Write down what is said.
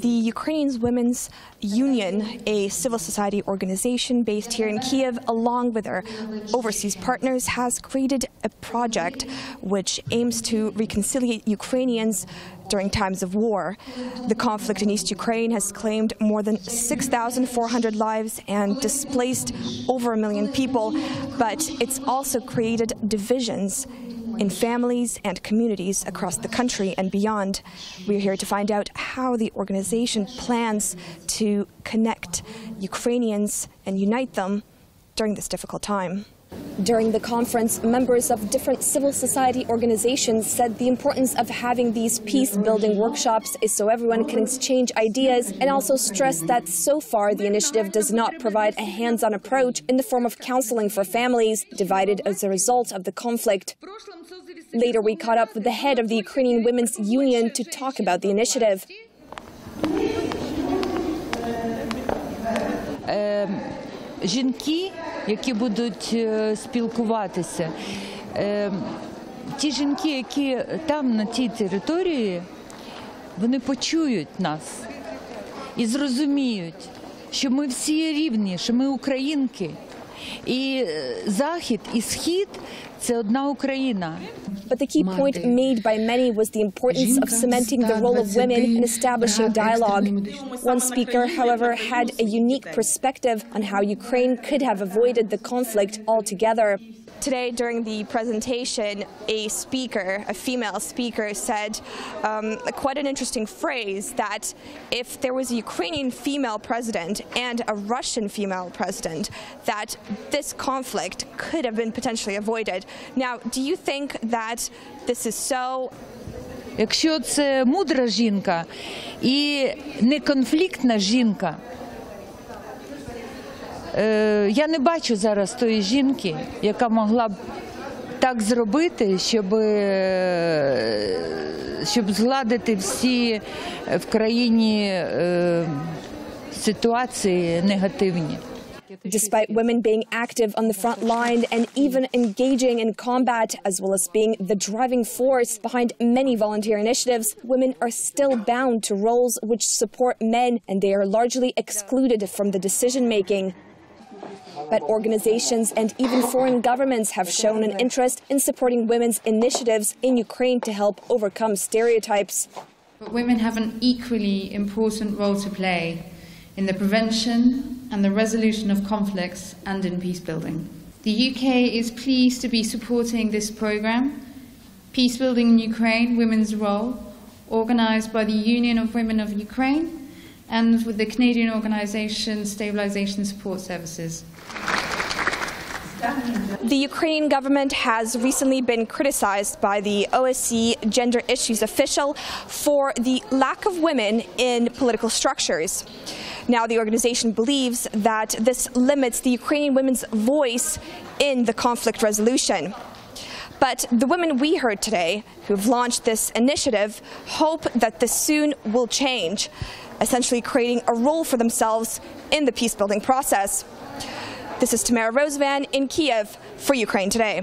The Ukrainian Women's Union, a civil society organization based here in Kyiv, along with their overseas partners, has created a project which aims to reconciliate Ukrainians during times of war. The conflict in East Ukraine has claimed more than 6,400 lives and displaced over 1 million people, but it's also created divisions in families and communities across the country and beyond. We're here to find out how the organization plans to connect Ukrainians and unite them during this difficult time. During the conference, members of different civil society organizations said the importance of having these peace-building workshops is so everyone can exchange ideas, and also stressed that so far the initiative does not provide a hands-on approach in the form of counseling for families divided as a result of the conflict. Later, we caught up with the head of the Ukrainian Women's Union to talk about the initiative. Жінки, які будуть спілкуватися, ті жінки, які там, на тій території, вони почують нас і зрозуміють, що ми всі рівні, що ми українки. І Захід, і Схід – це одна Україна. But the key point made by many was the importance of cementing the role of women and establishing dialogue. One speaker, however, had a unique perspective on how Ukraine could have avoided the conflict altogether. Today, during the presentation, a female speaker said quite an interesting phrase that if there was a Ukrainian female president and a Russian female president, that this conflict could have been potentially avoided. Now, do you think that this is so? Якщо це мудра жінка і неконфліктна жінка, я не бачу зараз тої жінки, яка могла б так зробити, щоб згладити всі в країні ситуації негативні. Despite women being active on the front line and even engaging in combat, as well as being the driving force behind many volunteer initiatives, women are still bound to roles which support men, and they are largely excluded from the decision-making. But organizations and even foreign governments have shown an interest in supporting women's initiatives in Ukraine to help overcome stereotypes. But women have an equally important role to play in the prevention and the resolution of conflicts and in peace building. The UK is pleased to be supporting this programme, Peace Building in Ukraine, Women's Role, organised by the Union of Women of Ukraine and with the Canadian organisation Stabilisation Support Services. The Ukrainian government has recently been criticized by the OSCE Gender Issues official for the lack of women in political structures. Now, the organization believes that this limits the Ukrainian women's voice in the conflict resolution. But the women we heard today, who've launched this initiative, hope that this soon will change, essentially creating a role for themselves in the peace-building process. This is Tamara Rosevan in Kyiv for Ukraine Today.